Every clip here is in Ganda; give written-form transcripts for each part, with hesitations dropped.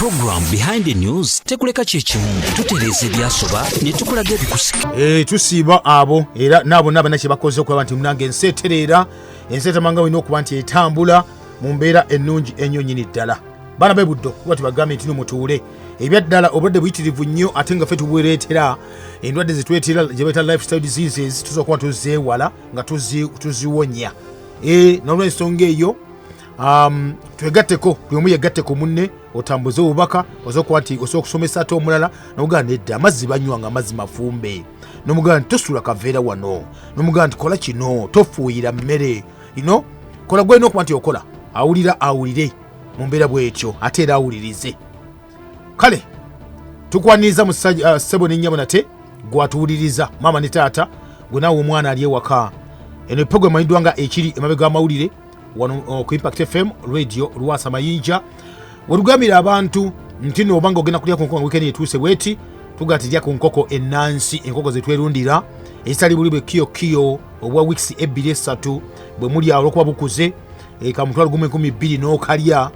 Program behind the news tekuleka chechimu tutereze byasoba ne tukulaga bikusika tusiba abo era nabo nabanachi bakoze okuba nti munange enseterera ensetamanga wino okuba nti etambula mu mbeera ennungi ennyo nyini ddala bana bebuddo kuba tibagambe nti mutuule ebyaddala obudde buyitirivu nnyo ate nga ffe tubwereetera endwadde zetwetera gye bayita lifestyle diseases tusobola kuba tuzeewala nga tuziwonya n'olw'ensonga eyo twegatteko buli omu yegatteko munne otambuze obubaka osobola nti osobola okusomesa ate omulala n'omugamba nedda amazzi banywanga amazzi mafumbe n'omugamba nti tosula kaveera wano n'omugamba nti kola kino tofuuyira mmere kola gwalina okuba nti okola awulire mu mbeera bwetyo ate era awulirize kale tukwaniriza mu ssebo n'ennyabo nate gwatuwuliriza maama ne taata gwe naawe omwana ali ewaka eno eprogramu ayiddwa nga ekiri emabega w'amawulire wano ku Impact FM radio Luwasa Mayinja werugambira abantu nti no obanga ogenda kulya ku nkoko weekend etuuse bweti tugatirya ku nkoko ennansi enkoko zetwerundira ezitali buli bwe kiyo obwa weeks 2-3 bwe muli awo olwokuba bukuze kamutwalo 12 n'okalya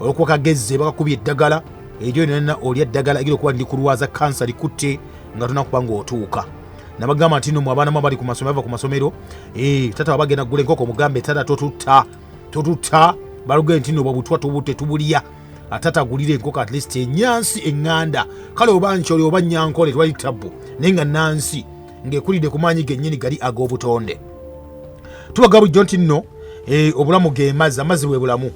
olwokuba kagezze bakakubye eddagala eryo nena olya eddagala egera okuba ndi kulwaza kansa likutte nga tonakuba ng'otuuka nabagamba nti no mu abaana mu bali ku masomero bava ku masomero tata wabagenda kugula enkoko mugambe tata totutta baluge nti no bwabutwa tubute tubulya atata agulire enkoko at least enyansi eŋŋanda kale oba nkyoli oba nyankole twali tabbu naye nga nansi ng'ekulidde ku maanyi gennyini gali ag'obutonde tubaga bulijjo nti nno obulamu ge amazzi bwe bulamu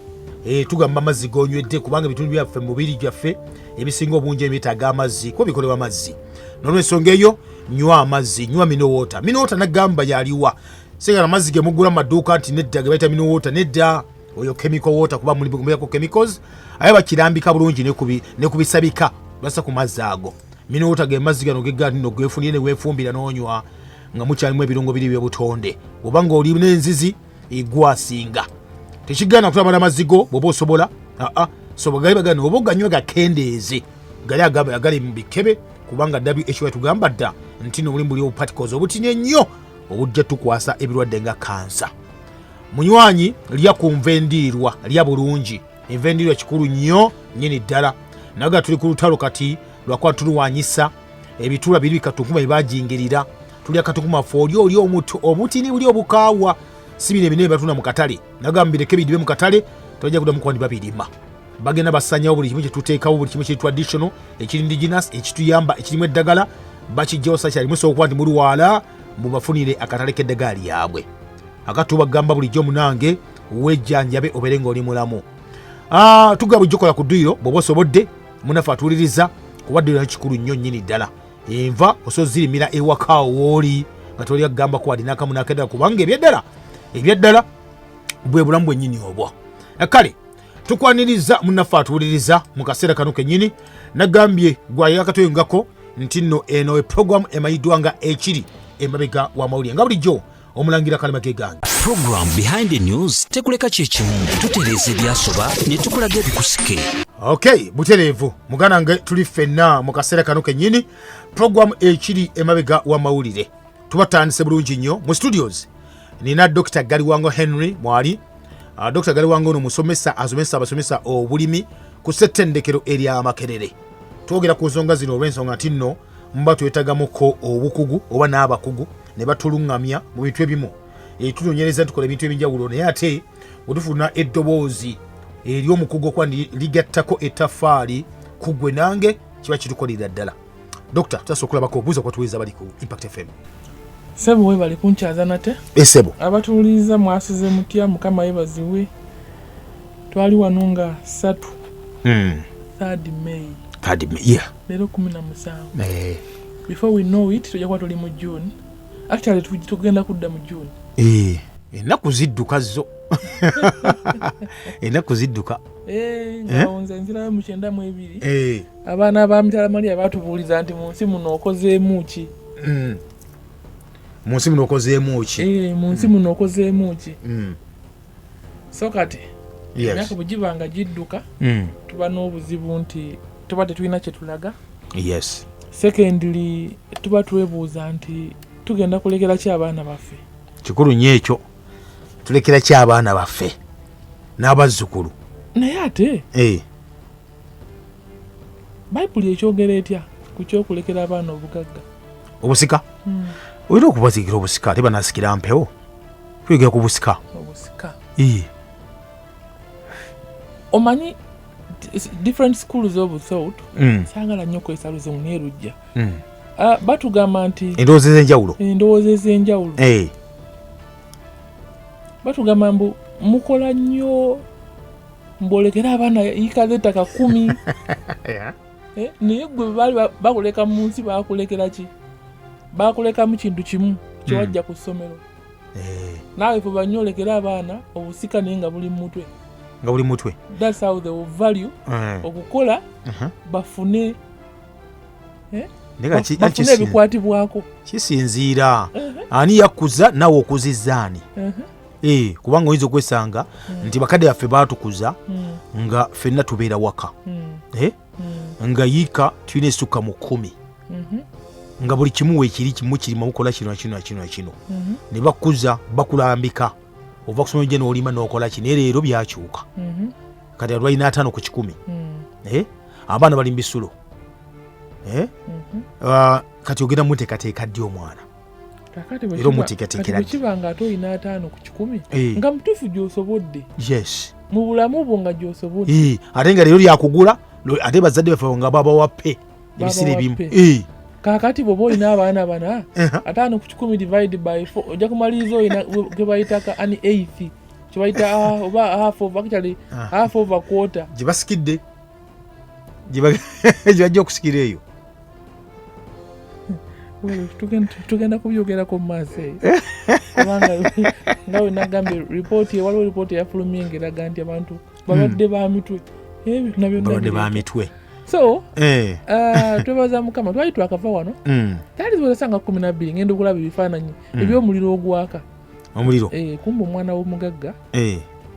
tugamba amazzi gonywedde kubanga ebitundu byaffe mu mubiri gyaffe ebisinga obungi ebyetaaga amazzi kuba bikolebwa amazzi n'olw'ensonga eyo nywa amazzi nywa minowota nagamba yaliwa segala amazzi ge mugula mu maduuka nti nedda ge bayita minowota nedda oyo chemical water kuba muliako chemicals aye bakirambika bulungi ne kubisabika basa ku mazzi ago minowota ge mazzi gano gegga nno gefunire ne weefumbira n'onywa nga mukyalimu ebirungo biri by'obutonde obanga oli n'enzizi igwasinga tekigana kutambala amazigo bwoba osobola sobogali bagano oba oganywe gakendeeze gali agali mu bikebe kubanga WHO tugamba dda nti n'obulimu buli obuparticles obutinye nnyo obujja tukwasa ebirwadde nga kansa munywanyi lya ku nvendiirwa lya bulungi envendiirwa kikulu nnyo nyini ddala naga tuli ku lutalo kati lwakuba tuluwanyisa ebituula biri bikatunkuma ebibagingirira tulya katunkuma fe oli omutu obutini buli obukaawa si bino ebinene batunda mu katale nagambireko ebidibe mu katale tojja kuddamu kuba ntibabirima bagenda basanyawo buli kimu kyetuteekawo buli kimu kiri traditional ekiri indigenous ekituyamba ekirimu eddagala bakijjawo sakyalimu sobola okuba nti mulwala mubafunire akatale k'eddagala lyabwe akatubagamba bulijjo munange wejjanjabe obere ng'oli mulamu tugaba bulijjo kola ku dduyiro bw'oba osobodde munafe atuwuliriza kuba dduyiro kikulu nnyo nnyini ddala enva osobola zirimira ewaka wooli nga toli agamba ko alina akamu n'akeddala kubanga ebyaddala bwe bulamu bwennyini obwo kale tukwaniriza munafe atuwuliriza mu kaseera kano kennyini nagambye gwayakatoyongako nti nno eno eprogramu emayiddwa nga ekiri emabega w'amawulire nga bulijjo omulangira kalema gegange Program behind the news tekuleka chechimu tutereze byasoba ne tukulaga bikusike butereevu mugana nge tuli ffenna mu kaseera kano kennyini programu ekiri emabega w'amawulire tubatandise bulungi nnyo mu studios nina Dr. Galiwango Henry mwali Dr. Galiwango ono musomesa asomesa abasomesa obulimi ku ssettendekero ery'Amakerere twogera ku nsonga zino olw'ensonga nti nno muba twetagamuko obukugu oba n'abakugu ne batuluŋŋamya mu bintu ebimu tunoonyereza tukola ebintu ebinjawulo naye ate bwe tufuna eddoboozi ery'omukugu okuba ligattako ettaffaali ku gwe nange kiba kitukolera ddala Dokita tutasobola okulabako obuuza kwatuweza bali ku Impact FM Sebo we bali kunkyaza nate Sebo abatuwuliriza mwasize mutya mukama yebaziwe twali wano nga 3 May yeah lero 17 before we know it tujja kuba tuli mu June actually tugenda kudda mu June ennaku zidduka zo ennaku zidduka nze nzirayo mu 92 abaana ba Mitala Maria batubuuliza nti mu nsi muno okozeemu ki mu nsi muno okozeemu ki mu nsi muno okozeemu ki so kati emyaka bwe gibanga gidduka tuba n'obuzibu nti tuba tetulina kye tulaga secondly tuba twebuuza nti tugenda kulekera ki abaana baffe kikulu nnyo ekyo tulekera ki abaana baffe n'abazzukulu naye ate Bayibuli ekyogera etya ku kyokulekera abaana obugagga obusika olina okubaziikira obusika ate banasikira mpewo tuyogera ku busika omanyi different schools of thought sangala nnyo kwesa luzimu nerujja batugamba nti endowooza ez'enjawulo batugamba mbu mukola nnyo mbolekera abaana yikaze ettaka 10 naye gwe baali bakuleka mu nsi bakulekera ki bakuleka mu kintu kimu kyewajja ku ssomero naawe fuba nnyo olekera abaana obusika naye nga buli mu mutwe that's how they will value okukola bafune bafune ebikwatibwako kisinziira ani yakuza nawe okuzizaani kubanga oyinza okwesanga nti bakadde yaffe baatukuza nga ffenna tubeera waka nga yiika tulina esukka mu 10 nga buli kimu weekiri kimu kirima mukola kino ne bakuza bakulambika ova kusoma je n'olima n'okola ki naye leero byakyuka kati alwalina 5 ku 10 abaana bali mbisulo kati ogenda muteekateeka ddi omwana era omuteekateekera ddi kibanga ate olina 5 ku 10 nga mutuufu gy'osobodde mu bulamu bwo nga gy'osobodde ate nga leero lyakugula ate bazadde baffe nga babawappe ebisira ebimu kakati bwoba olina abaana bana 5 ku 10 divide by 4 ojja kumaliriza olina ge bayitaka ani 8th kyebayita oba half over quarter gye basikidde gye bajja okusikira eyo tugenda kubyogerako mu maaso eyo kubanga nga we nagambye waliwo ripooti eyafulumye ngeraga nti abantu babadde ba mitwe babadde ba mitwe so twebaza mukama twali twakava wano tali zolesanga 12 ngenda okulaba ebifaananyi ebyomuliro ogwaka omuliro kumba omwana w'omugagga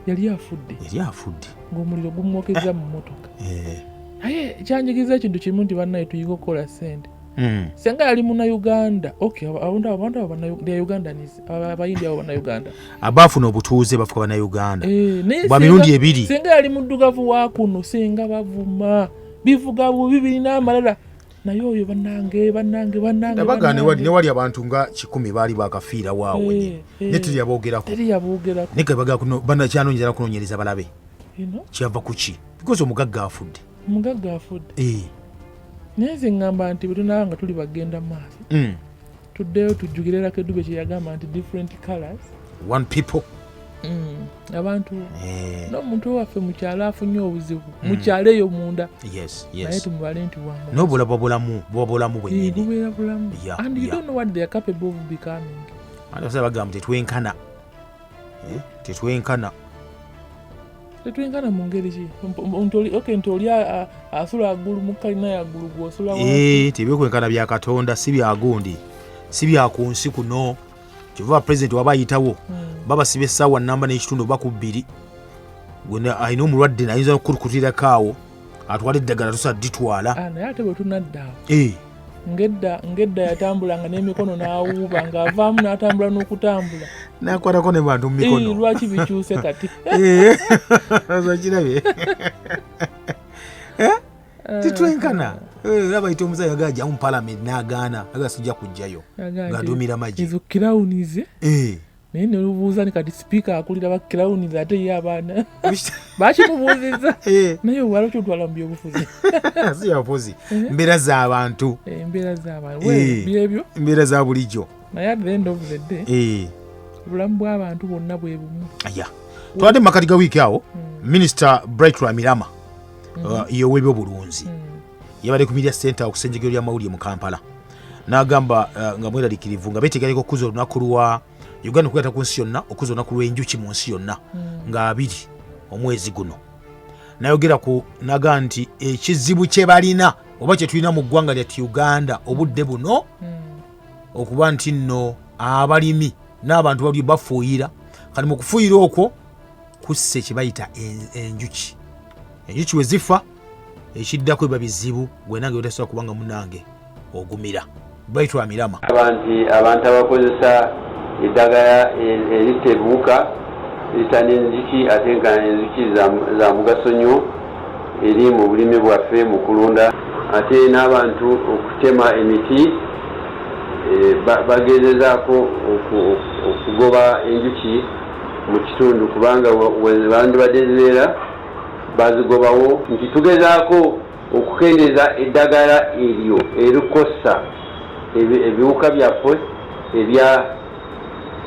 yali afudde ng'omuliro gumwokeza mu motoka naye kyanjigiriza ekintu kimu nti bannaye tuyiga okukola ssente senga yali munnauganda abantu abanaugandanis abayindi abo bannayuganda abaafuna obutuuze bafuka bannayuganda bwa mirundi ebiri senga yali muddugavu wa kuno senga bavuma bivuga bubi birina amalala naye oyo bannange newali abantu nga 10 baali bakafiira waawe ne teriyaboogerako naye gabaga kuno bannakyanonyera kunoonyereza balabe kyava kuki because omugagga afudde naye nze ŋŋamba nti bwe tunaba nga tuli bagenda mu maaso tuddeyo tujjukire Eddalu kyeyagamba nti different colors one people abantu n'omuntu waffe mu kyalo afunye obuzibu mu kyalo eyo munda naye tumubale nti wanga n'obulaba bulamu bwennyini bubeera bulamu and you don't know what they are capable of becoming. Ate bagamba tetwenkana mu ngeri ki nti oli asula aggulu mu kalina yaggulu gw'osula tebyenkwenkana bya Katonda si byagundi si byakunsi kuno kivuba pulezidenti waba ayitawo babasiba essaawa nnamba n'ekitundu oba ku 2 gwena alina omulwadde nayinza okukutukutirako awo atwala eddagala tusa ditwala naye ate bwe tunaddaawo ngedda yatambulanga n'emikono n'awuuba ng'avaamu n'atambula n'okutambula nakwatako ne bantu mu mikono lwaki bikyuse kati zakirabye titwenkana abayita omuzayi agajja mu palamenti n'agaana agasijja kujjayo ng'aduumira magi ezo kirawunize naye nelubuuza ni kati sipiika akulira bakirawunize ate ye abaana bakimubuuziza naye wala kyotwala mu byobufuzi si byobufuzi mbeera z'abantu byebyo mbeera za bulijjo naye at the end of the day obulamu bw'abantu bonna bwe bumu twadde mu makati ga wiiki awo minisita Bright Mirama y'ow'ebyobulunzi yabadde ku media center okusenjegero ly'amawulire mu Kampala n'agamba nga mweraliikirivu nga beetegereka okuza olunaku lwa Uganda okukwata ku nsi yonna okuza olunaku lw'enjuki mu nsi yonna nga 2 omwezi guno nayogera ku naga nti ekizibu kye balina oba kye tulina mu ggwanga lyati Uganda obudde buno okuba nti nno abalimi n'abantu bali bafuuyira kati mu kufuuyira okwo kusse kye bayita enjuki we zifa ekiddako eba bizibu gwe nange otasobola kubanga munange ogumira Bright Mirama abantu abakozesa eddagala erita ebiwuka erita n'enjuki ate nga enjuki za mugaso nnyo eri mu bulimi bwaffe mu kulunda ate n'abantu okutema emiti bagezezaako okugoba enjuki mu kitundu kubanga bandibadde zibeera bazigobawo nti tugezaako okukendeeza eddagala eryo erikosa ebiwuka byaffe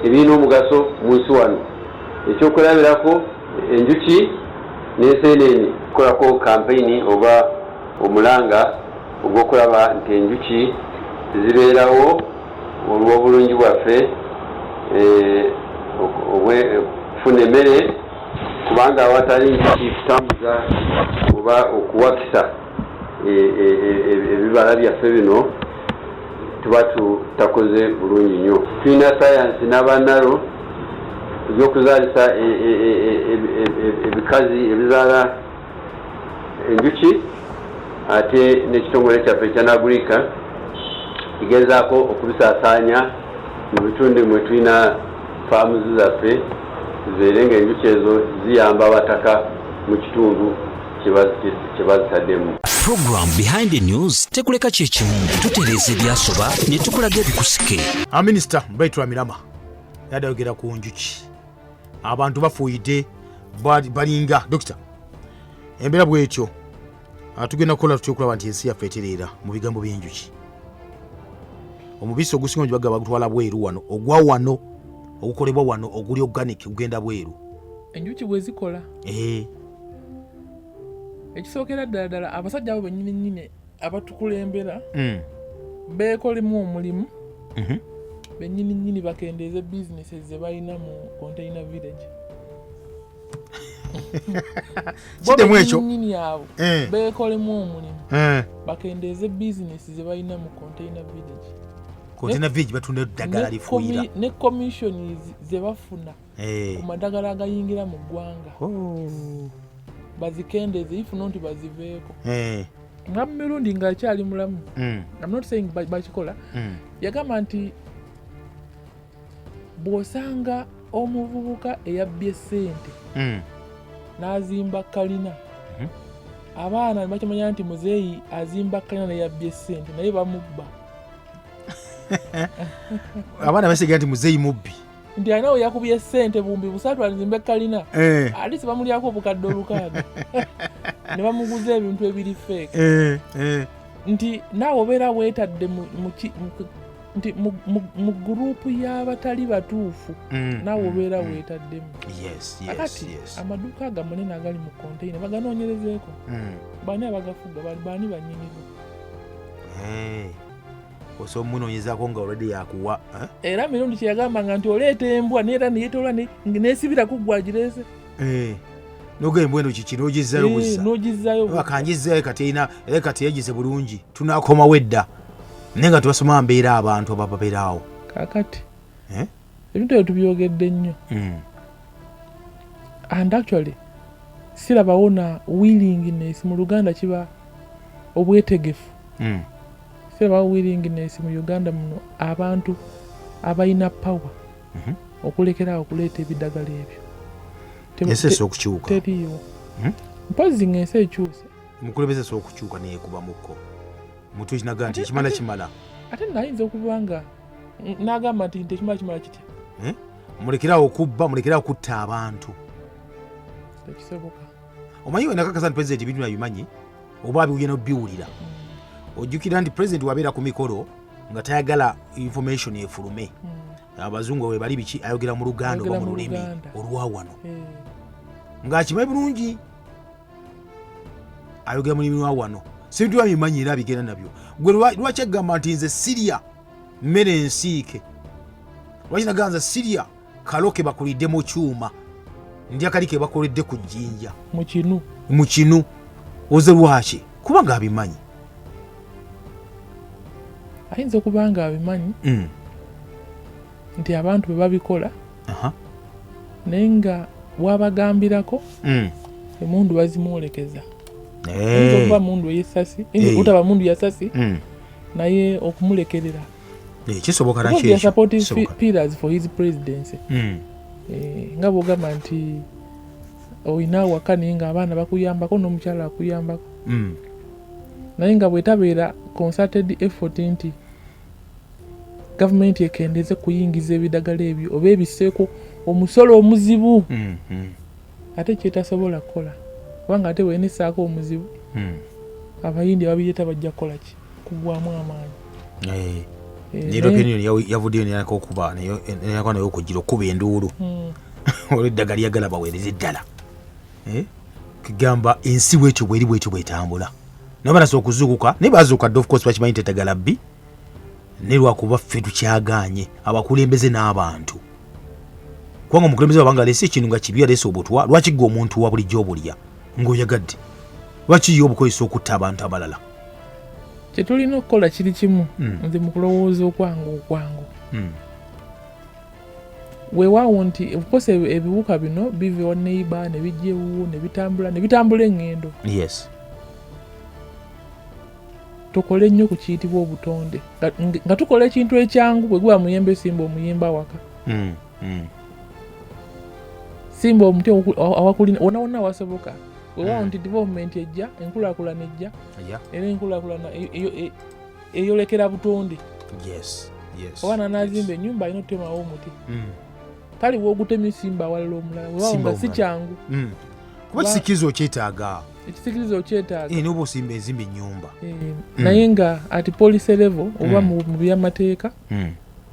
ebirina omugaso mu nsi wano. Ekyokulabirako enjuki n'enseenene tukolako kampeyini oba omulanga ogw'okulaba nti enjuki zibeerawo olw'obulungi bwaffe okufuna emmere kubanga awatali enjuki kutambuza oba okuwakisa ebibala byaffe bino tuba tutakoze bulungi nnyo. Tulina sayansi n'abannalo ebyokuzaalisa ebikazi ebizaala enjuki ate n'ekitongole kyaffe ekyanagulika kigezaako okubisaasaanya mu bitundu mwe tulina faamuzi zaffe zibeere ng'enjuki ezo ziyamba abataka mu kitundu kye bazitaddemu. Program Behind the News tekuleka kyekimu tutereeza ebyasoba ne tukulaga ebikusike. Minisita Mbaitwa Mirama yadayogera ku njuki abantu bafuuyidde balinga dokita embeera bwetyo tugenda kukola tutya okulaba nti ensi yaffe etereera mu bigambo by'enjuki. Omubisi ogusinga nti bagaba bagutwala bweru wano ogwa wano ogukolebwa wano oguli organic gugenda bweru enjuki bwe zikola ekisookera ddala abasajja abo bennyini abatukulembera beekolemu omulimu bennyini bakendeeze bizinesi ze balina mu container village. Kidemu ekyo nyini abo beekolemu omulimu bakendeeze bizinesi ze balina mu container village. Container village batunda eddagala lifuuyira ne commission ze bafuna ku madagala agayingira mu ggwanga bazikendeeze ifuna nti baziveeko. Nga mu mirundi ng'akyali mulamu I'm not saying bakikola yagamba nti bw'osanga omuvubuka eyabbye ssente n'azimba kalina abaana bakimanya nti muzeeyi azimba kalina neyabbye ssente naye bamubba. Abaana basiga nti muzeeyi mubbi nti alina we yakubye ssente bumbi busatu azimbe kalina alisi bamulyako obukadde olukaaga ne bamuguza ebintu ebiri feeke nti naawe obeera weetadde nti mu gurupu y'abatali batuufu naawe obeera weetaddemu. Akati amaduuka aga manene agali mu konteina baganoonyerezeeko baani abagafuga baani bannyinigo osa omunoonyezaako nga olwedde yakuwa era mirundi kyeyagambanga nti oleeta embwa neera neyetola neesibira ku gwagireese nogenda embwa eno kiki n'ogizzayo buzza n'ogizzayo kangizzaayo kateina era kati yegize bulungi tunaakomawo edda naye nga tubasoma mbeera abantu abababeeraawo kakati ebintu ebyo tubyogedde nnyo and actually sirabawo na willingness mu Luganda kiba obwetegefu sirabawo willingness mu Uganda muno abantu abalina power okulekeraawo okuleeta ebiddagala ebyo ensi okukyuka teriyo mpozi ng'ensi ekyuse mukulembeze okukyuka neekuba mukko mutu kinaga nti ekimala kimala ate nayinza okuba nga n'agamba nti tekimala kimala kitya mulekerawo okubba mulekerawo kutta abantu tekisoboka. Omanyi we nakakasa nti pulezidenti ebintu nabimanyi oba abigenda obiwulira ojjukira nti pulezidenti wabeera ku mikolo nga tayagala information efulume abazungu we bali biki ayogera mu Luganda oba mu lulimi olwawano ng'akimanyi bulungi ayogera mu lulimi lwawano sintu babimanyi era abigenda nabyo gwe lwaki agamba nti nze sirya mmere ensiike lwaki nagaa nze sirya kaloke bakulidde mu kyuma ndi akali ke bakoledde ku jjinja mu kinu oze lwaki kuba nga abimanyi ayinza okuba nga abimanyi nti abantu bwe babikola naye nga wabagambirako emundu bazimwolekeza ayinza okuba mundu eyesasi utaba mundu yasasi naye okumulekerera kisoboka pillars for his presidency nga bwogamba nti olina awaka naye nga abaana bakuyambako n'omukyala akuyambako naye nga bwetabeera concerted effort nti gavumenti ekendeze kuyingiza ebidagala ebyo oba ebiseeko omusolo omuzibu ate kyetasobola kukola kubanga ate bwenesaako omuzibu abayindi ababiyeta bajja kukola ki kugwamu amaanyi European Union yavuddeyo neyako okuba neyako nayo okugira okuba enduulu olw'eddagala lyagala baweereza eddala kigamba ensi bwetyo bweri bwetyo bwetambula naye banasa okuzuukuka naye bazuuka dde of course bakimanyi nti eddagala bbi ne lwakuba ffe tukyagaanye abakulembeze n'abantu kubanga omukulembeze wabanga aleese ekintu nga kibi aleese obutwa lwaki gwe omuntu wa bulijjo obulya ng'oyagadde lwaki yo obukozesa okutta abantu abalala kyetulina okukola kiri kimu nze mu kulowooza okwangu weewaawo nti obukosa ebiwuka bino biva neiba ne bijja ewuwo ne bitambula engendo yes tukole nnyo ku kiyitibwa obutonde nga tukola ekintu ekyangu bwe guba muyembe simba omuyemba waka simba omuti awakulina wonna wonna awasoboka weewaawo nti development ejja enkulaakulana ejja era enkulaakulana eyolekera butonde oba nanazimba ennyumba alina otutemawo omuti kale wogutemye simba awalala omulala weewaawo nga si kyangu kuba kisikiriza okyetaaga ekisikiriza okyetaaga noba osimba ezimba ennyumba naye nga ati policy level oba mu byamateeka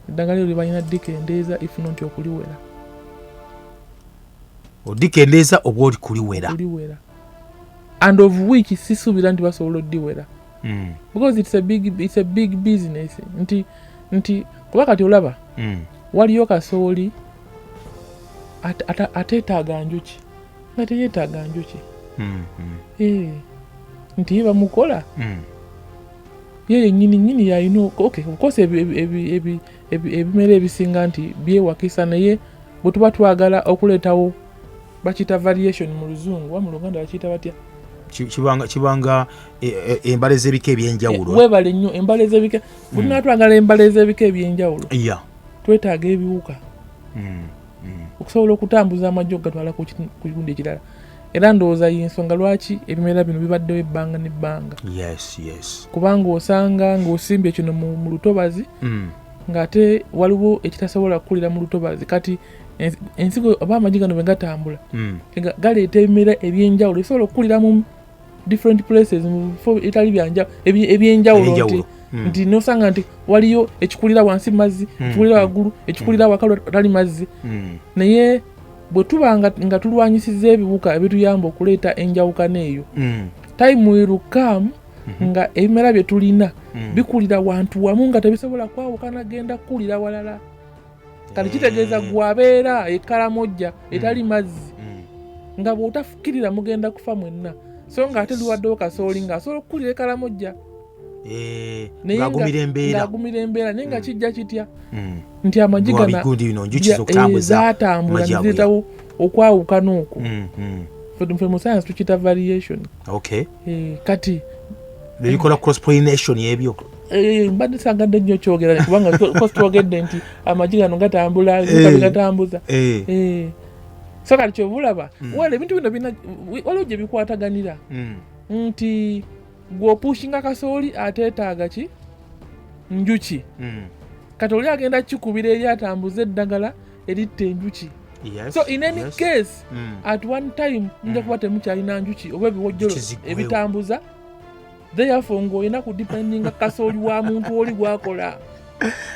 eddagala eryo balina dikendeeza ifuna nti okuliwera odikendeeza oba oli kuliwera and of which sisuubira nti basobola oddiwera because it's a big business nti kuba kati olaba waliyo kasooli ateetaaga njuki nga teyeetaaga njuki nti ye bamukola ye yennyini yalina okukosa ebimera ebisinga nti byewakisa naye bwe tuba twagala okuleetawo bakiyita variation mu luzungu wa mu luganda bakiyita batya kibanga embala ez'ebika ebyenjawulo webale nnyo embala ez'ebika bwe tunaba twagala embala ez'ebika ebyenjawulo twetaaga ebiwuka okusobola okutambuza amajjo okugatwala ku kigundi ekirala era ndowooza y'ensonga lwaki ebimera bino bibaddewo ebbanga n'ebbanga kubanga osanga ng'osimbye kino mu lutobazi ng'ate waliwo ekitasobola kukulira mu lutobazi kati ensigo oba amagi gano bwe gatambula galeeta ebimera ebyenjawulo ebisobola okukulira mu different places mu bifo etali ebyenjawulo nti nosanga nti waliyo ekikulira wansi mazzi ekikulira waggulu ekikulira wakalu tali mazzi naye bwe tuba nga tulwanyisiza ebiwuka ebituyamba okuleeta enjawukana eyo time will come nga ebimera bye tulina bikulira wantu wamu nga tebisobola kwawukana genda kukulira walala kati kitegeeza gwabeera ekalamojja etali mazzi nga bw'otafukirira mugenda kufa mwenna so nga ate liwaddewo kasooli ng'asobola okukulira ekalamojja ng'agumira embeera naye nga kijja kitya nti amagi zatambula nezireetawo okwawukana okwo ffe mu science tukiyita variation kati bikola cross pollination y'ebyo mbadde sagadde nnyo kyogera kubanga twogedde nti amagi gano gatambula gatambuza so kati kyobulaba wala ebintu bino bina waliwo gye bikwataganira nti gw'opushinga kasooli ateetaaga ki njuki kati oli agenda kikubira eri atambuza eddagala eritta enjuki so in any case at one time nja kuba temukyalina njuki oba ebiwojjolo ebitambuza therefore ng'olina kudipendinga kasooli wa muntu oli gwakola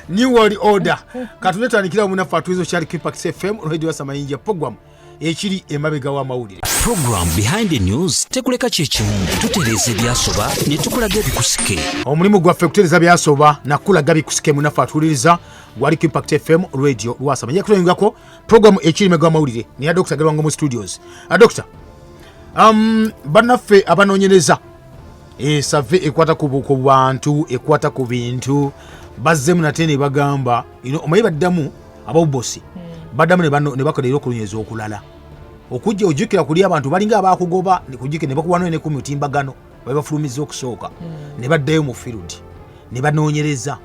new world order katunetandikira munaffe atuizo kyali Impact FM radio asamayinja program ekiri emabega w'amawulire program behind the news tekuleka kyekimu tutereeza ebyasoba ne tukulaga ebikusike omulimu gwaffe kutereeza byasoba nakulaga bikusike munaffe atuuliriza gwali Impact FM radio lwasamanya kutuyingako program ekiri emabega w'amawulire niya Dr. Galwango mu studios Dr. bannaffe abanoonyereza save ekwata ku bantu ekwata ku bintu bazzemu nate ne bagamba omanyi baddamu abawubosi baddamu ne bakolera okulonyeza okulala okujja ojjukira kuli abantu balinga abakugoba nekujjukira ne bakuwano ne ku mutimbagano babafulumiza okusooka ne baddayo mu field ne banoonyereza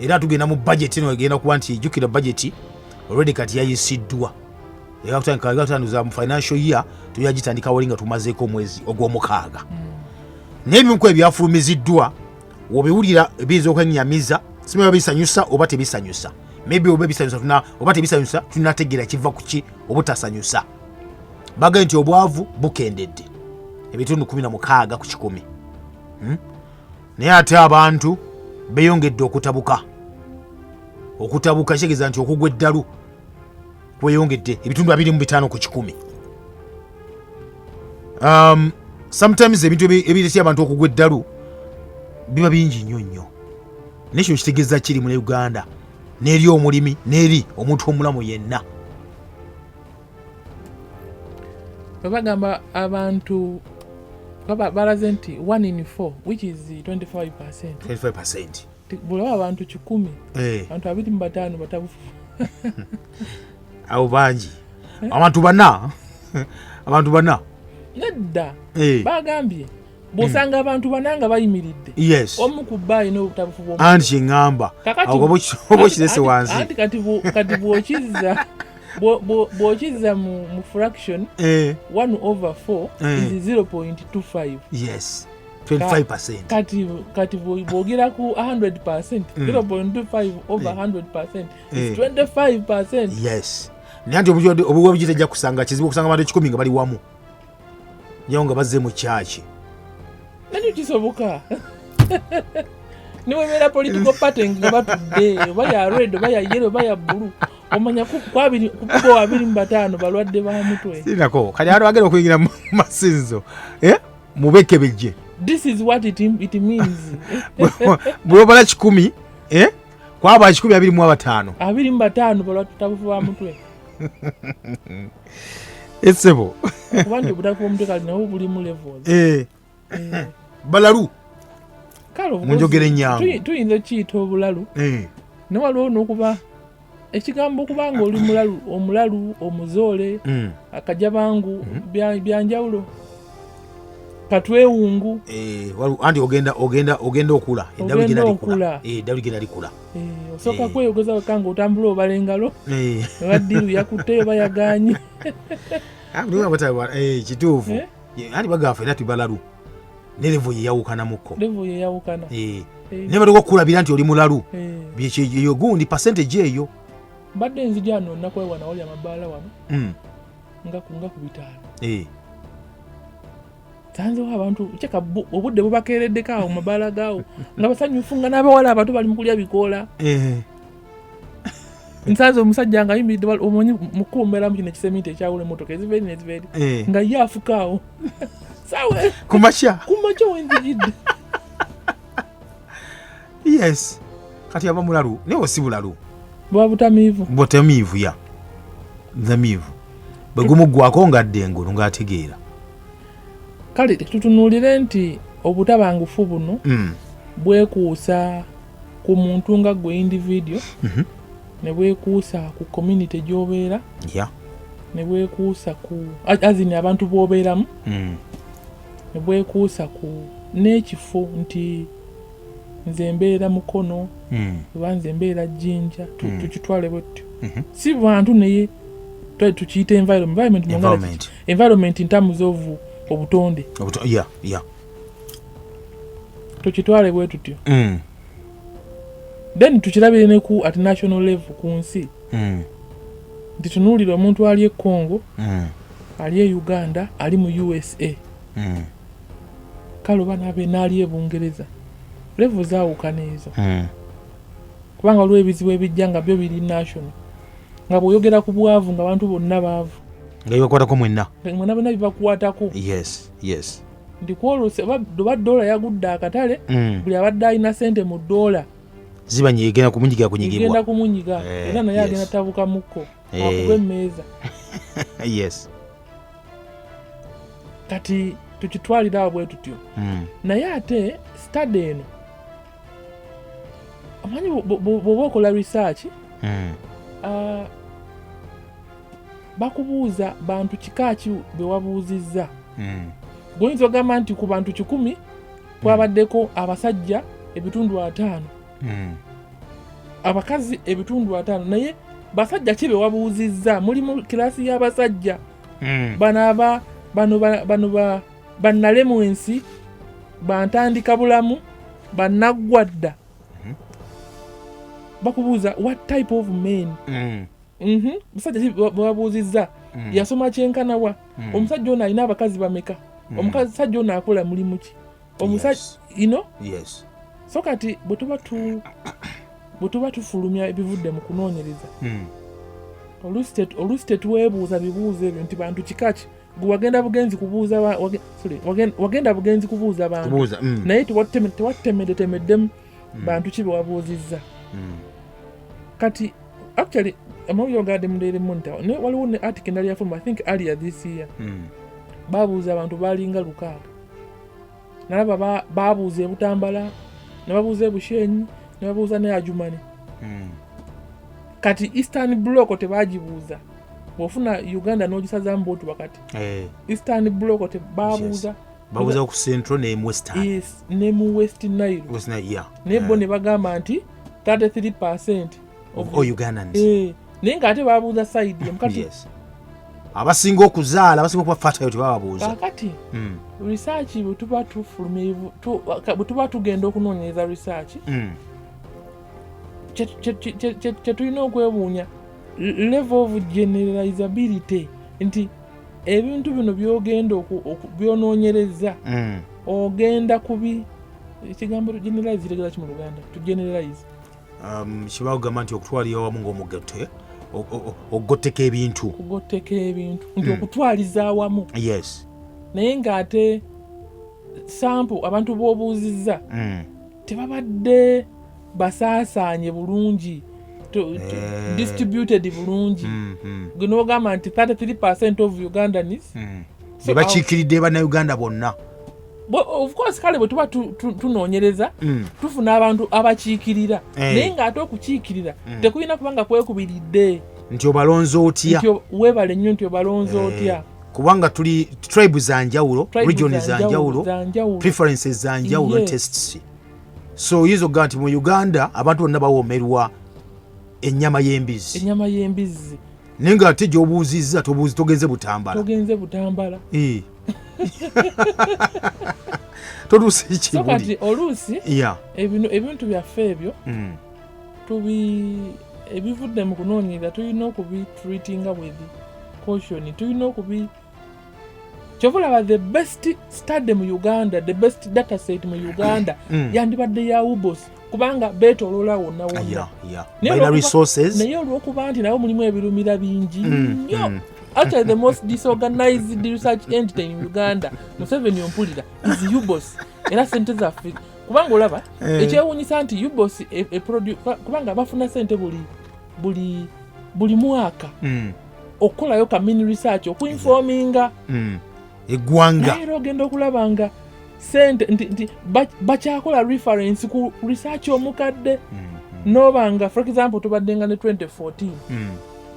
era tugenda mu budget eno egenda kuba nti jjukira budget already kati yayisiddwa era mu financial year tuyagitandika wali nga tumazeeko omwezi ogw'omukaaga n'ebimu ku ebyafulumiziddwa obiwulira ebiyinza okwenyamiza simanyi bisanyusa oba tebisanyusa maybe oba bisanyusa oba tebisanyusa tunategeera kiva ku ki obutasanyusa. Bagambye nti obwavu bukendedde ebitundu 16 ku 100. Naye ate abantu beeyongedde okutabuka kitegeeza nti okugwa eddalu kweyongedde ebitundu 25 ku 100. Sometimes ebintu ebireetera abantu okugwa eddalu biba bingi nnyo naye kino kitegeeza kiri mu Uganda n'eri omulimi n'eri omuntu omulamu yenna. Bagamba abantu balaze nti 1 in 4 which is 25%. Bulaba abantu 10 abantu 25 batabufu abo bangi abantu bana nedda bagambye bw'osanga abantu bananga bayimiridde omu ku bbayi n'obutabufu bw'omuntu anti kyeŋŋamba oba okirese wansi anti kati bw'okizza mu fraction 1/4 is 0.25. Yes, 25%. Kati bwogera ku 100%, 0.25 over 100% is 25%. Yes. Naye nti obuwa bugitajja kusanga kizibu okusanga abantu 10 nga bali wamu nyawo nga bazze mu kyaki nani kisoboka niwemera political party nga batudde oba ya red oba ya yellow oba ya blue omanya kukuba 25 balwadde ba mutwe sinako kali alo agenda okuyingira mu masinzo mubekebejje. This is what it means. Bwobala 10 kwaba 10 25 balwadde tabufu ba mutwe Etsebo kubanga obutakuba omutwe kali nawo buli mu levels balalu kalo munjogere nyangu tuyinza kiyita obulalu ne waliwo n'okuba ekigambo okubanga oli omulalu omuzoole akajabangu byanjawulo katwewungu anti ogenda okula eddalu ligenda likula osooka kweyogeza wekanga otambula obala engalo ebaddiru yakutteyo bayaganye kituufu anti bagafa era tibalalu ne levo yeyawukanamukko ne batoka okukulabira nti oli mulalu eyo gundi percentage eyo mbadde nzija no nakwewana wali amabaala wano nga ku 5 tanzeho abantu cheka obudde bubakeereddeko awo mu mabaala gaawo nga basanyufu nga n'abawala abato bali mu kulya bikoola nsanze omusajja nga yimiridde omanyi mukumbera mu kino ekisementi ekyawula emmotoka eziveeri neziveeri nga ye afuka awo sawe kumakya wenzijidde yes kati aba mulalu naye osi bulalu bwa butamiivu ya butamiivu bwe gumuggwako ng'adde engulu ng'ategeera. Kale tutunuulire nti obutabangufu buno bwekuusa ku muntu nga gwe individual ne bwekuusa ku community gy'obeera ne bwekuusa ku azini abantu b'obeeramu ne bwekuusa ku n'ekifo nti nze mbeera mukono oba nze mbeera jjinja tukitwale bwetyo si bantu naye tukiyita environment in terms of obutonde tukitwale bwe tutyo then tukirabire ne ku at national level ku nsi nti tunuulire omuntu ali e Congo ali e Uganda ali mu USA kale oba nabe naali e Bungereza level zaawukana ezo kubanga waliwo ebizibu ebijja nga byo biri national nga bw'oyogera ku bwavu nga abantu bonna baavu nga bibakwatako mwenna bonna bibakwatako yes nti kwolose oba ddoola yagudde akatale buli abadde alina sente mu ddoola zibanyigenda genda kumunyiga era naye agenda tabuka mukko akuba emmeeza yes kati tukitwalira awo bwe tutyo naye ate study eno amanyi bw'oba okola research bakubuuza bantu kika ki be wabuuzizza goyinza ogamba nti ku bantu 10 kwabaddeko abasajja ebitundu 5 abakazi ebitundu 5 naye basajja ki be wabuuzizza mulimu kirasi y'abasajja bano bannalemuensi bantandika bulamu bannaggwadda bakubuuza what type of men musajja babuuzizza yasoma kyenkanawa omusajja ono alina abakazi bameka omusajja ono akola mulimu ki omusajja yes. So kati bwe tuba tufulumya ebivudde mu kunoonyereza oluusi tetuweebuuza bibuuzo ebyo nti bantu kikaki gwe wagenda bugenzi kubuuza bantu naye tewattemeddemu bantu ki bewabuuzizza kati actually amawulire ogadde muleeremu ntawo naye waliwo ne article endala yafuluma I think earlier this year babuuza abantu balinga 6 nalaba babuuza e Butambala ne babuuza e Bushenyi ne babuuza ne Ajumani kati Eastern Bloc tebagibuuza bw'ofuna Uganda n'ogisazaamu bootu wakati Eastern Bloc tebabuuza babuuza ku Central ne Western yes ne mu West Nile naye bo ne bagamba nti 33% of all Ugandans naye ng'ate babuuza side mukati abasinga okuzaala abasinga okuba fertile tebababuuza kakati research bwe tuba tufulumya bwe tuba tugenda okunoonyereza research kyetulina okwebuunya level of generalizability nti ebintu bino byogenda byonoonyereza ogenda kubi ekigambo generalize kitegeeza ki mu Luganda to generalize kibagamba nti okutwalira wamu ng'omugatte okugotteka ebintu nti okutwaliza awamu yes naye ng'ate sample abantu b'obuuzizza tebabadde basaasaanye bulungi distributed bulungi gwe n'ogamba nti 33% of Ugandans bebakiikiridde bannayuganda bonna of course kale bwe tuba tunoonyereza tufuna abantu abakiikirira naye ng'ate okukiikirira tekulina kubanga kwekubiridde nti obalonza otya weebale nnyo nti obalonza otya kubanga tuli tribe za njawulo region za njawulo preferences za njawulo tests so oyinza okugamba nti mu Uganda abantu bonna bawoomerwa ennyama y'embizzi naye ng'ate gy'obuuzizza togenze Butambala totuuse so kati oluusi ebintu byaffe ebyo ebivudde mu kunoonyereza tulina okubitreatinga with caution tulina kyovulaba the best study mu Uganda the best data set mu Uganda yandibadde ya UBOS kubanga beetoloola wonna naye olw'okuba nti nawo mulimu ebirumira bingi nnyo actually the most disorganized research entity in Uganda Museveni ompulira is UBOS era sente zaffe kubanga olaba ekyewuunyisa nti UBOS kubanga bafuna sente buli mwaka okukolayo kamini research okuinforminga eggwanga naye ogenda okulaba nga sente nti bakyakola reference ku research omukadde noba nga for example tubadde nga ne 2014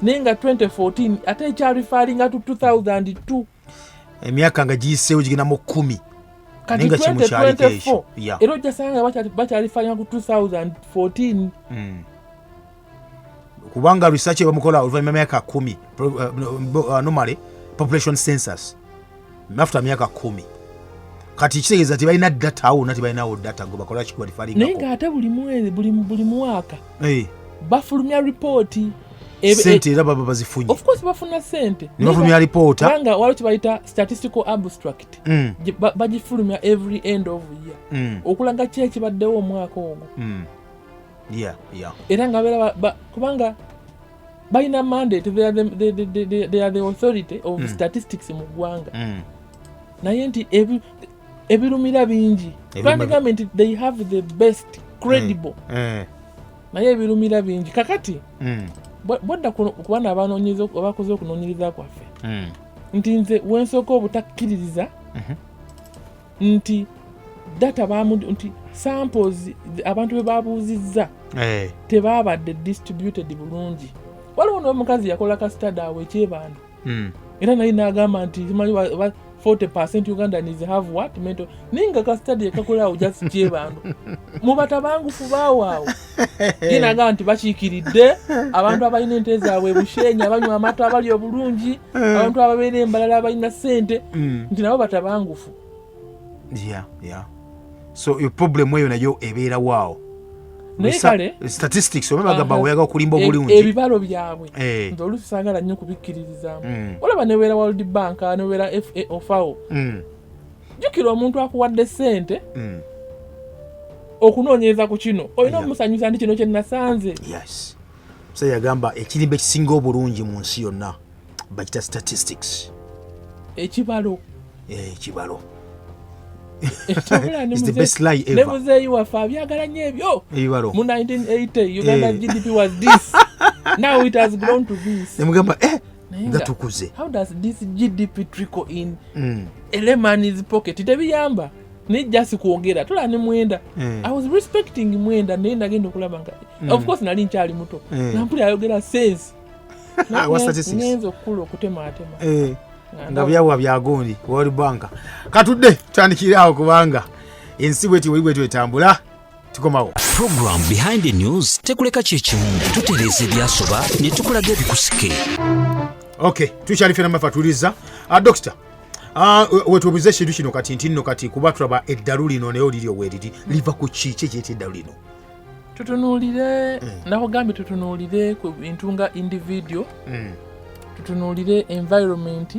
naye nga 2014 ate ekyarifaringa to 2002 emyaka nga giyiseewo gigenda mu 10 kati 2024 era ojjasanga bakyarifaringa ku 2014 kubanga research ebamukola oluvannyuma myaka 10 normally population census after myaka 10 kati kitegeeza tebalina data awo tebalinawo data ngo bakola kikwalifaringako naye ng'ate buli mwaka bafulumya ripooti sente era baba bazifunye of course bafuna sente ne bafulumya ripoota kubanga waliwo kyebayita statistical abstract bagifulumya every end of year okulaga ki ekibaddewo omwaka ogwo era nga beera kubanga balina mandate they are the authority of statistics mu ggwanga naye nti ebirumira bingi twandigamba nti they have the best credible naye ebirumira bingi kakati bwadda kubana abakoze okunoonyereza kwaffe nti nze wensooka obutakkiririza nti data nti samples abantu be babuuzizza tebabadde distributed bulungi waliwo n'omukazi yakola kasitadi awo ekyebando era naye n'agamba nti simanyi 40% Ugandans have what mental ninga kasitadi ekakola awo just kyebando mu batabangufu baawaawo ginaga nti bakiikiridde abantu abalina ente zaabwe Bushenyi abanywa amata abali obulungi abantu ababeera embalala abalina ssente nti nabo batabangufu so problem eyo nayo ebeera waawo naye kale statistics oba bagamba oyaga okulimba obulungi ebibalo byabwe nze oluusi saagala nnyo kubikkiririzaamu olaba nebeera World Bank nebeera FAO jjukira omuntu akuwadde ssente okunoonyereza ku kino olina omusanyusa nti kino kye nasanze. Yes, so yagamba ekirimba ekisinga obulungi mu nsi yonna bakita statistics, ekibalo It's the best lie ever. Ne muzeeyi waffe abyagala nnyo ebyo mu 1980 Uganda GDP was this now it has grown to this. Nemugamba nga tukuze. How does this GDP trickle in a layman's pocket? Tebiyamba nijja sikuogera tula ne Mwenda. I was respecting Mwenda naye nagenda okulaba nga of course nali nkyali muto nampuli ayogera sense ngenza okukula okutemaatema nga byawa byagundi World Bank. Katudde tutandikirawo kubanga ensi bweti bwetyo etambula tukomawo. Program Behind the News tekuleka kyekimu tutereeza ebyasoba ne tukulaga ebikusike. Okay, tukyali fena mafatuliza. Doctor, wetubuze ekintu kino kati ntinno kati kuba tulaba eddalu lino nayo liri oweriri liva ku kiki ekyeta eddalu lino? Tutunuulire nakugambye tutunuulire ku bintu nga individual tutunuulire environment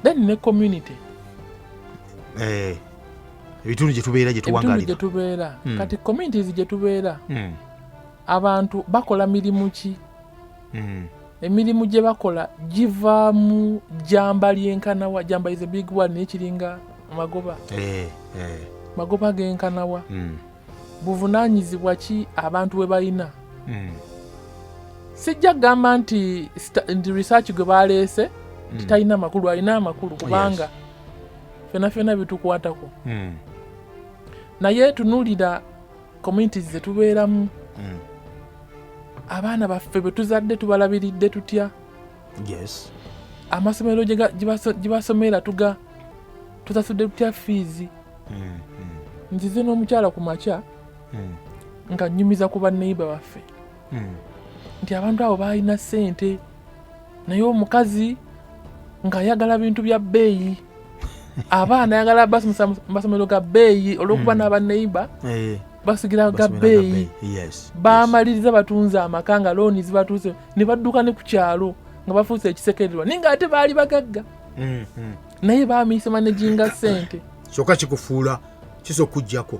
then ne community ebitundu gye tubeera kati communities gye tubeera abantu bakola mirimu ki emirimu gye bakola giva mu jamba lyenkanawa. Jamba is a big word nekiringa magoba magoba genkanawa buvunaanyizibwa ki abantu we balina. Sijja gamba nti research gwe baleese titalina makulu, alina amakulu kubanga fena bitukwatako naye tunuulira communities ze tubeeramu abaana baffe bwe tuzadde tubalabiridde tutya. Yes, amasomero gye basomera tusasudde tutya fees. Nzize n'omukyala ku makya nga nnyumiza ku banneiba baffe nti abantu abo balina ssente naye omukazi ng'ayagala bintu bya bbeeyi abaana ayagala basomero ga bbeeyi olw'okuba n'abanneiba basigira ga bbeeyi baamaliriza batunze amaka nga looni zibatuuse ne badduka ne ku kyalo nga bafuuse ekisekererwa naye ng'ate baali bagagga naye baamiise maneginga ssente kyokka kikufuula kiso okuggyako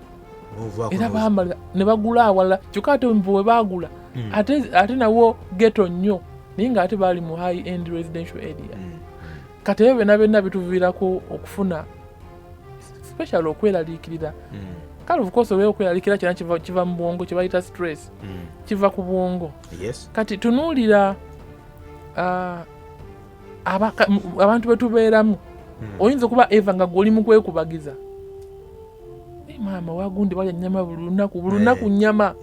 era baamalira ne bagula awalala kyokka ate we baagula ate nawo geto nnyo naye ng'ate baali mu high end residential area. Kati ebyo byonna bituviirako okufuna special okweraliikirira. Kale of course okweraliikirira kyonna kiva mu bwongo kye bayita stress kiva ku bwongo. Kati tunuulira abantu betubeeramu oyinza okuba eva nga gwoli mu kwekubagiza maama wagundi balya nnyama buli lunaku nnyama.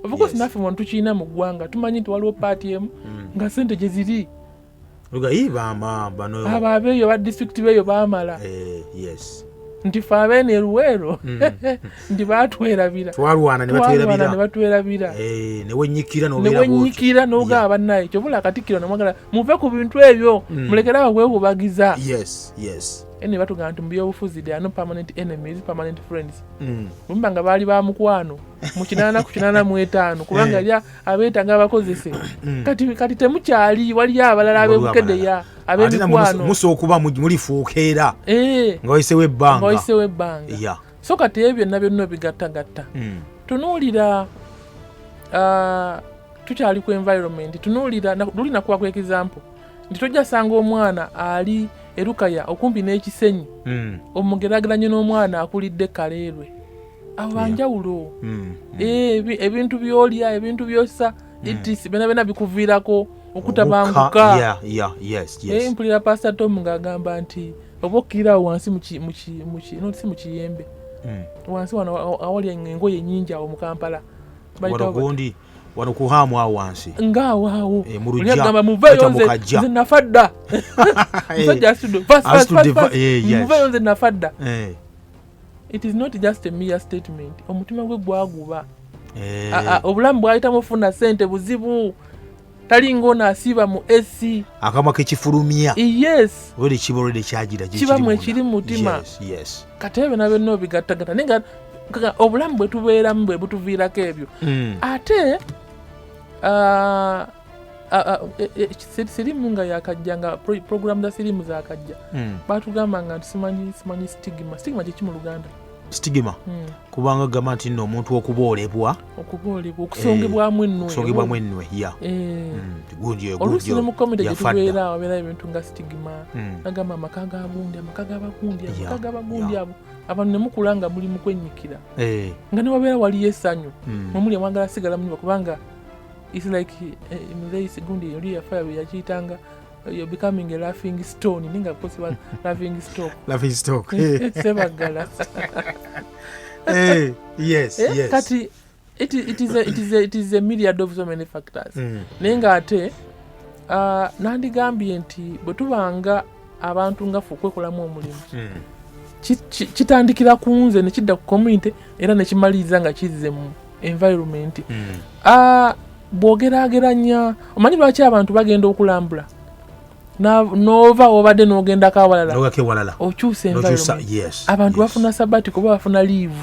Of course naffe muntu tukiina mu ggwanga tumanyi nti waliwo paati emu nga ssente gye ziri abo abeeyo ba disitulikiti beeyo baamala nti fe abeene eruweero nti baatwerabira twalwana ne batwerabira newennyikira n'ogaba bannaye kyobula Katikkiro namwagala muve ku bintu ebyo mulekere abo kwekubagiza. Ne batugamba nti mu byobufuzi they are no permanent enemies, permanent friends. Mumba nga baali ba mukwano mu 885 kubanga yali abeetanga abakozese kati temukyali waliyo abalala abebukedeya ab'emikwano musookuba mulifuukeera nga wayisewo ebbanga. So kati ebyo byonna bigattagatta tunuulira tukyali ku environment tunuulira luli nakuba ku example nti tojja sanga omwana ali erukaya okumpi n'ekisenyi omugerageranye n'omwana akulidde Kaleerwe abo banjawulo. Ebintu byolya ebintu byosa itisi byonna bikuviirako okutabanguka. Mpulira Pastor Tom ng'agamba nti oba okkirirawo wansi si mu kiyembe wansi wano awali engoye nnyingi awo mu Kampala gundi wano kuhaamu awo wansi ng'awaawo oliyagamba muveeyo nze nafadda musajja muveeyo nze nafadda. It is not just a mere statement. Omutima gwe gwaguba obulamu bwayitamu ofuna ssente buzibu talinga ono asiiba mu AC akamwa kekifulumya yes olwo kibolode kyagira kibamu ekiri mu mutima kati ebyo nabyo nno bigattagatta naye nga obulamu bwe tubeeramu bwe butuviirako ebyo ate sirimu nga yakajja nga programu za sirimu zakajja batugamba nga simanyi stigma kiki mu Luganda stigma kubanga gamba nti nno omuntu okuboolebwa okusongebwamu ennwe oluusi ne mu komite gye tubeera wabeera ebintu nga stigma nagamba amaka g'abagundi abo abantu ne mukula nga muli mu kwennyikira nga ne wabeera waliyo essanyu omuli amwagala sigala munyumba kubanga it's like muzeyi gundi yoli yafaya bwe yakiyitanga you're becoming a laughing stone ninga kosi laughing stock sebagala yes kati it is a myriad of so many factors nenga ate nandigambye nti bwe tubanga abantu nga ffe okwekolamu omulimu kitandikira ku nze ne kidda ku community era ne kimaliriza nga kizze mu environment bw'ogeraageranya omanyi lwaki abantu bagenda okulambula n'ova obadde n'ogendako awalala okyusa environment abantu bafuna sabati kuba bafuna leave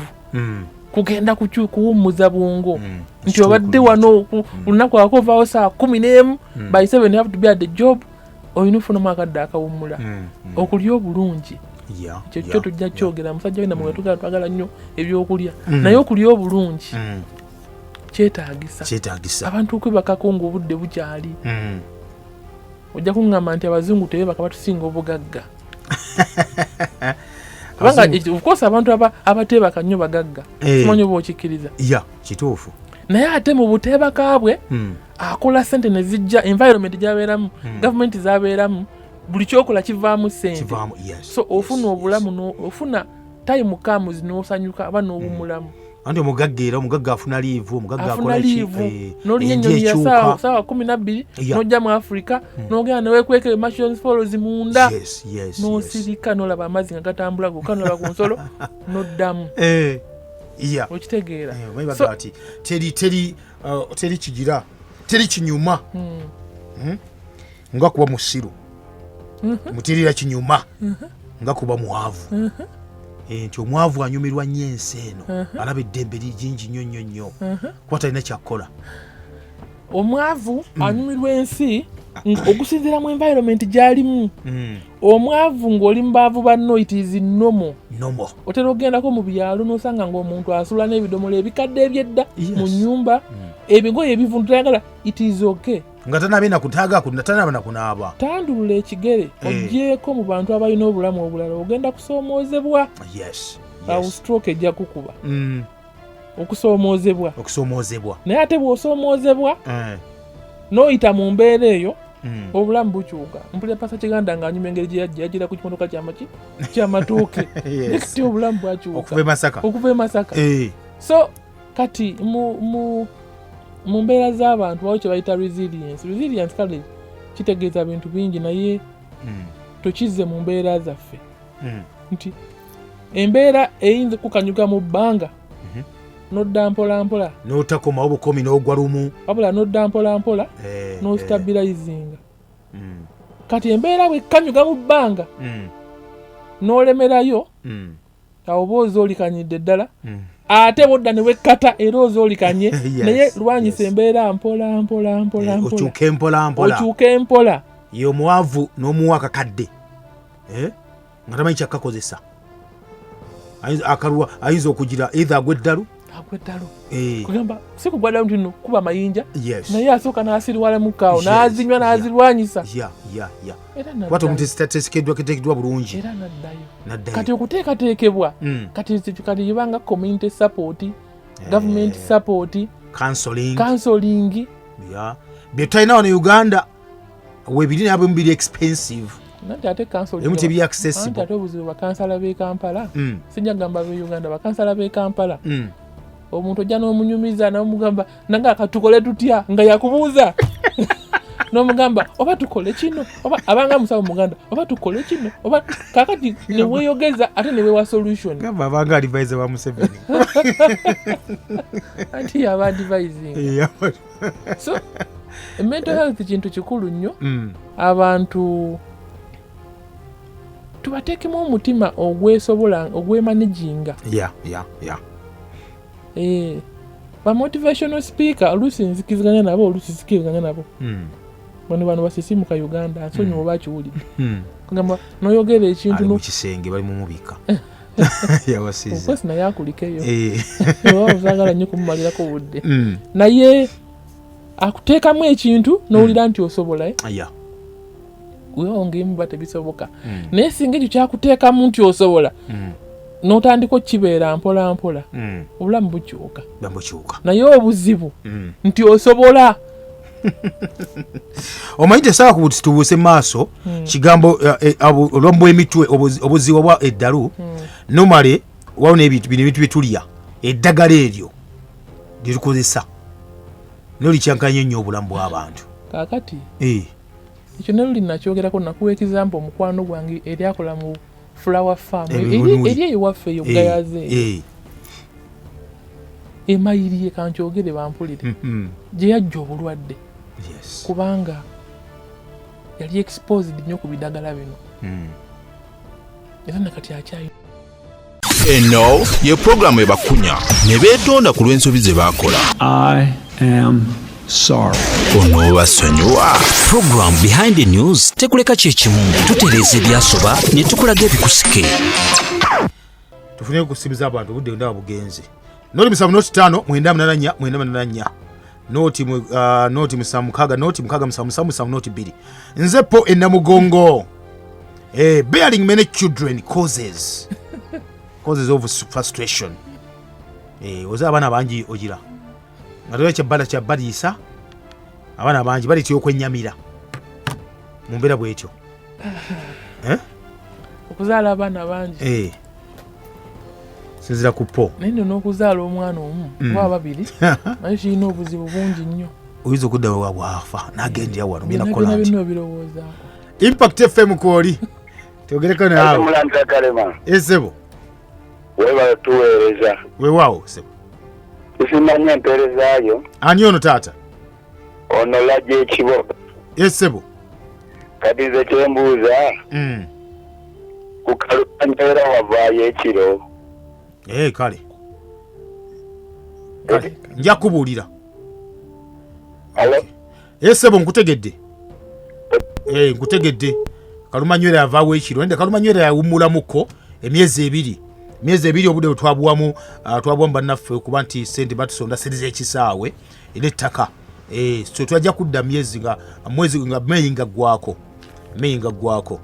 kugenda kuwummuza bwongo nti obadde wano olunaku akovaawo saa 11 by 7 you have to be at the job olina ofunamu akadde akawummula okulya obulungi ekyo tujja kyogera musajja wena mwe twagala nnyo ebyokulya naye okulya obulungi kyetaagisa abantu okwebakako ng'obudde bukyali ojja kuŋŋamba nti abazungu tebebaka batusinga obugagga kubanga of course abantu abateebaka nnyo bagagga simanyi oba okikkiriza kituufu naye ate mu buteebaka bwe akola sente ne zijja environment gy'abeeramu gavumenti z'abeeramu buli kyokola kivaamu sente so ofuna obulamu ofuna time comes n'osanyuka aba n'owummulamu anti omugagga afuna liivu afuna liivu n'olunyonyonya saawa 12 n'ojja mu Africa n'ogenda neweekweka emissions follows munda n'osirika n'olaba amazzi nga gatambula gokka n'olaba ku nsolo n'oddamu okitegeera ati teri kigira teri kinyuma nga kuba musiru mutirira kinyuma nga kuba mwavu nti omwavu anyumirwa nnyo ensi eno alaba eddembe lingi nnyo kuba talina kyakkola omwavu anyumirwa ensi okusinziira mu environment gy'alimu omwavu ng'oli mu baavu banno it is nomo otera ogendako mu byalo n'osanga ng'omuntu asula n'ebidomola ebikadde ebyedda mu nnyumba ebigoye ebivundu tayagala it is okay nga tanabe na kunaaba tandulula ekigere oggyeko mu bantu abalina obulamu obulala ogenda kusoomoozebwa awo stroke ejja kukuba okusoomoozebwa naye ate bw'osoomoozebwa n'oyita mu mbeera eyo obulamu bukyuka mpulira pasa kiganda ng'anyuma engeri gye yagira ku kimotoka kyamatooke nekati obulamu bwakyuka okuva e Masaka so kati mu mbeera z'abantu waliwo kye bayita resilience kale kitegeeza bintu bingi naye tokizze mu mbeera zaffe nti embeera eyinza kukanyuka mu bbanga n'odda mpolampola n'otakoma obukomi n'ogwa lumu wabula n'odda mpolampola n'ostabilizinga kati embeera bwe kanyuka mu bbanga n'olemerayo awo oba ozoolikanyidde ddala ate bodda ne wekkata era ozoolikanye naye lwanyisa embeera mpola okyuke empola ye omwavu n'omuwa akakadde nga tamanyi kyakkakozesa ayinza okugira either agw'eddalu kugamba si kugwaddalu nti no kuba mayinja naye asooka n'asirwalamukawo n'azinywa n'azirwanyisa kuba tesekeddwa bulungi era naddayo kati okuteekateekebwa kati yibanga community support government support counseling bye tulina wano Uganda webiri nabwe mubiri expensive nanti ate emu tebiri accessible nanti ate obuzibu bakansala b'e Kampala sijja gamba b'e Uganda bakansala b'e Kampala omuntu ojja n'omunyumiza n'omugamba nange akatukole tutya nga yakubuuza n'omugamba oba tukole kino oba abanga musawo muganda oba tukole kino oba kakati neweeyogeza ate neweewa solution gamba abanga advisor wa Museveni anti yaba advising so mental health kintu kikulu nnyo. Abantu tubateekemu omutima ogwesobola ogwemanaginga. Ba motivational speaker oluusi nzikiziganya nabo oluusi nzikiziganya nabo. Bano basisimuka Uganda nsonyi oba kiwulidde. Kugamba noyogera ekintu mu kisenge bali mu mubika. Yawasiza. Okwesi naye akulikeyo. Oba ozagala nnyo kumumalirako budde. Naye akuteekamu ekintu n'owulira nti osobola. Weewongemu bate bisoboka. Naye singa ekyo kyakuteekamu nti osobola n'otandika okukibeera mpola mpola obulamu bukyuka. Naye obuzibu nti osobola. Omanyi sawa kuti tubuuse maaso kigambo olwambu emitwe obuziwa bwa eddalu nomale wawo n'ebintu bitulya eddagala eryo lyetukozesa nolikyankanya nnyo obulamu bw'abantu kaakati ekyo ne luli nakyogerako nakuwa ekizampo omukwano gwange eryakola mu flower farm eri ewaffe eyo gayaze emayiriye kankyogere bampulire gye yajja obulwadde kubanga yali exposed nnyo ku bidagala bino era nakati akyayo. Eno ye programu ebakunya ne beetonda ku lw'ensobi ze baakola. I am sorry. Ono basonyiwa. Program Behind the News tekuleka kyekimu tutereeza ebyasoba ne tukulaga ebikusike. Tufune okusibiza abantu budde ndaba bugenze. Noti 7 9 noti 7 noti 6 noti 2 nzepo enamugongo bearing many children causes of frustration oza abana bangi ogira ngatoya kyabalisa abana bangi bali okwenyamira mu mbeera bwetyo okuzaala abana bangi sinzira kupo nino n'okuzaala omwana omu oba babiri naye kirina obuzibu bungi nnyo. Oyinza okudda we wabwafa n'agendera wano bina kukola bino birowoozaako. Impact FM kwoli tyogereko naawe esebo weba tuweereza weewaawo sebo tusimanya empeerezaayo ani ono taata ono lajja ekibo esebo kati nze kyembuuza ku kalumanyeera wavaayo ekiro kale nja kubuulira esebo nkutegedde nkutegedde kalumanywera yavaawo ekiro ende kalumanywera yawummulamuko emyezi ebiri obudde bwetwabuwamu bannaffe okuba nti sente batusonda sente z'ekisaawe era ettaka so twajja kudda mwezi nga Meyi nga ggwako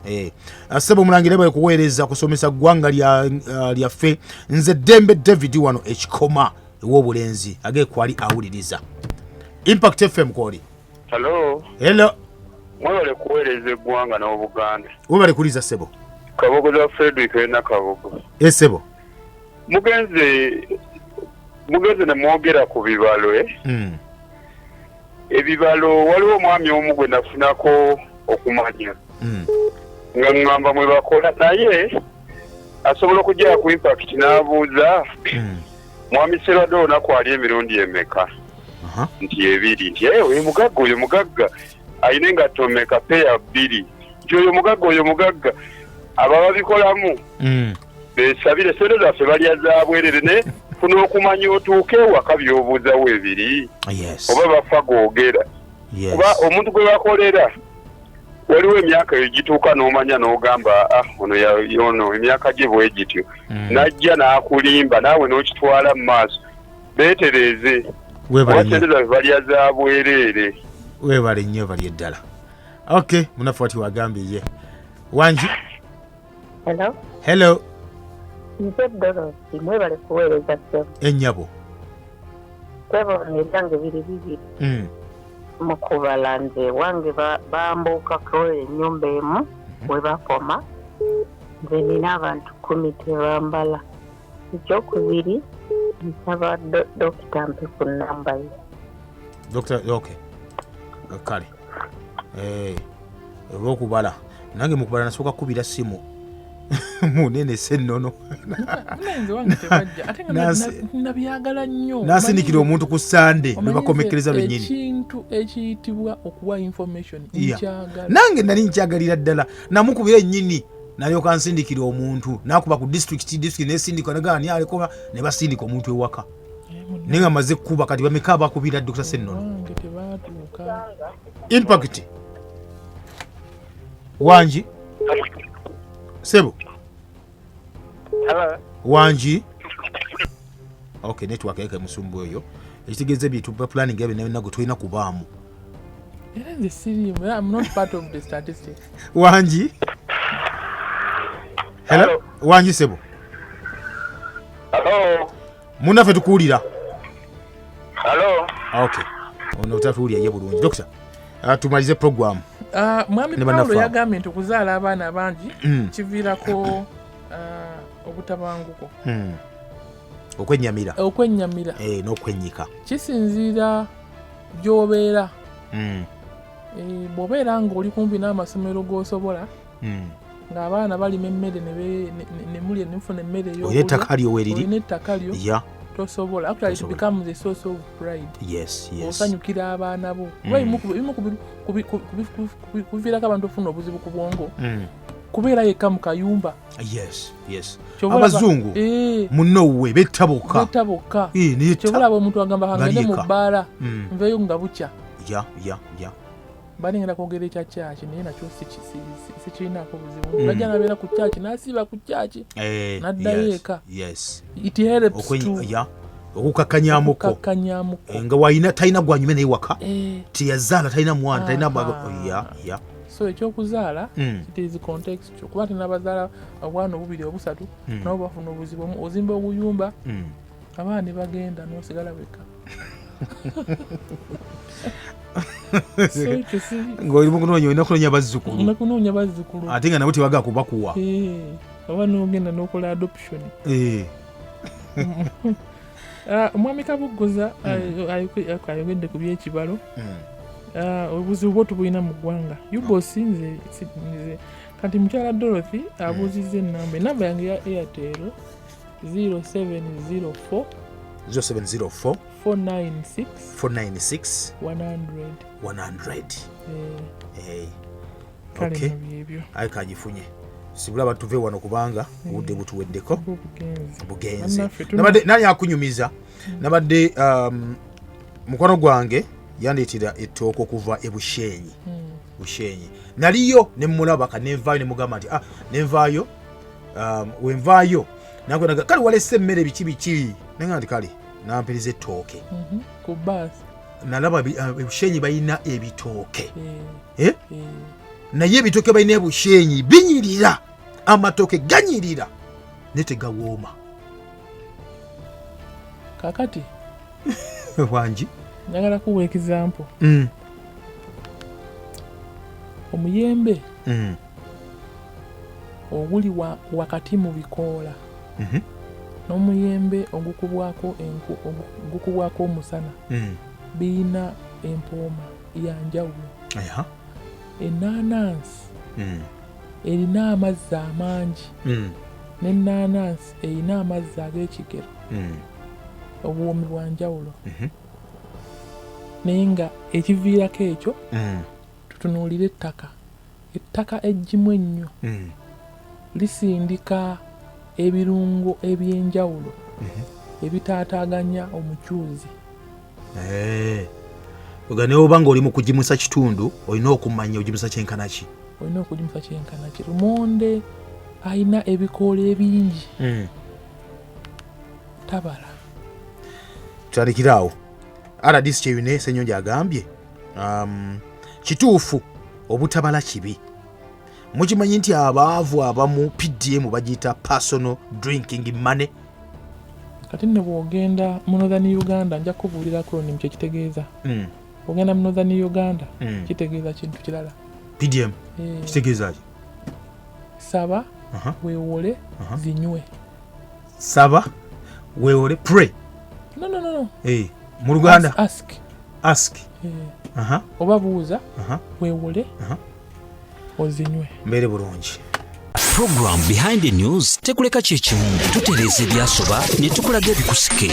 Sebo Mulangira bali kuweereza kusomesa ggwanga lyaffe nze Dembe David wano ekikoma ew'obulenzi ageekwali awuliriza Impact FM kwoli. Hello mwebale kuweereza eggwanga n'Obuganda webale kuliza Sebo Kabogo za Frederick ena Kabogo Sebo mugenze ne mwogera ku bibalo ebibalo waliwo omwami omu gwe nafunako okumanya nga ngamba mwe bakola naye asobola okujja ku Impact n'abuuza mwami Serado onako ali emirundi emeka nti 2 nti oyo mugagga ayina engatto meka peya 2 nti oyo mugagga aba babikolamu besabire sente zaffe balya za bwerere ne funa okumanya otuuke ewaka by'obuuzawo 2 oba bafa googera kuba omuntu gwe bakolera waliwo emyaka egituuka n'omanya n'ogamba ono emyaka gye bwe gityo najja n'akulimba naawe n'okitwala mu maaso beetereeze sente zaffe balya za bwereere webale nnyo bali eddala okay munafu wati wagambiye wanji hello nze Dorothy mwebale kuweereza Sebo ennyabo Sebo ebyange biri mu kubala nze wange bambuukako ennyumba emu we bakoma nze nina abantu 10 tebambala ekyokubiri nsaba dokita mpe ku nnamba ye okay kale olw'okubala nange mukubala nasooka kubira simu munene sennono Nze wange tebajja ate nga nabyagala nnyo nasindikira omuntu ku Sande ne bakomekereza bennyini ekintu ekiyitibwa okuwa information nkyagala nange nali nkyagalira ddala namukubira ennyini nalyoka nsindikira omuntu nakuba ku district nesindika nagani alikoba ne basindika omuntu ewaka nenga maze kuba kati bameka bakubira Dr. Sennono impact wanji sebo wanji okay network yake musumbu oyo ekitegeeza ebintu planning yabe nago tulina kubaamu era nze sirimu I'm not part of the statistics wanji hello wanji sebo Hello. Munaffe tukuwulira Hello. okay ono tatuwulira ye bulungi dokita tumalize program mwami Paulo yagambye nti okuzaala abaana bangi kiviirako obutabanguko okwennyamira n'okwennyika kisinziira gy'obeera bw'obeera ng'oli kumpi n'amasomero g'osobola ng'abaana balima emmere ne mulya ne mufuna emmere olina ettaka lyo weeriri olina ettaka lyo tosobola actually it becomes a source of pride osanyukira abaana bo bimu kuviirako abantu ofuna obuzibu ku bwongo kubeera yekka mu kayumba abazungu munowe bettaboka kyobulaba omuntu agamba kangende mu bbaala nveeyo nga bukya balengera kwogera ekya kyaki naye nakyo sikirinako buzibu najja nabeera ku kyaki nasiiba ku kyaki naddayo eka it helps to okukakkanyamuko nga wayina talina gwanyume naye waka teyazaala talina mwana talina so ekyokuzaala it is context kuba tenabazaala obwana obubiri obusatu nabo bafuna obuzibu ozimba obuyumba abaana ne bagenda n'osigala weka ng'olimu kunoonya bazzukulu ate nga nabo tebagaa kubakuwa oba n'ogenda n'okola adoption omwami Kabugguza ayogedde ku byekibalo obuzibu bwo tubulina mu ggwanga yubosi nze kati mukyala Dorothy abuuzizza enamba yange ya Airtel 0704 496 100 okay ayi kagifunye sibula batuve wano kubanga obudde butuweddeko bugenze nani akunyumiza nabadde mukono gwange yandeetera ettooka okuva Bushenyi naliyo nemulaba kanenvaayo nemugamba nti nenvaayo wenvaayo nakwenaga kale walese emmere biki nenga nti kale nampiriza ettooke ku baasi nalaba Bushenyi balina ebitooke naye ebitooke balina Bushenyi binyirira amatooke ganyirira ne tegawooma kakati wanji njagala kuwa example omuyembe oguli wakati mu bikoola n'omuyembe ogukubwako omusana birina empooma yanjawulo ennaanansi erina amazzi amangi n'ennaanansi erina amazzi ag'ekigero obuwoomi bwa njawulo naye nga ekiviirako ekyo tutunuulire ettaka eggimu ennyo lisindika ebirungo ebyenjawulo ebitaataaganya omukyuzi oga ne oba ng'oli mu kugimusa kitundu olina okumanya ogimusa kyenkanaki lumonde alina ebikoola ebingi tabala tutalikiraawo RDC kyeyune Ssenyonja agambye kituufu obutabala kibi mukimanyi nti abaavu abamu PDM bagiyita personal drinking money kati ne bw'ogenda mu Northern Uganda nja kubuulira acronym kye kitegeeza ogenda mu Northern Uganda kitegeeza kintu kirala PDM kitegeeza ki saba weewole zinywe saba weewole pray no mu Luganda ask oba buuza weewole ozinywe mbeere bulungi Program Behind the News tekuleka kyekimu tutereeza ebyasoba ne tukulaga ebikusike.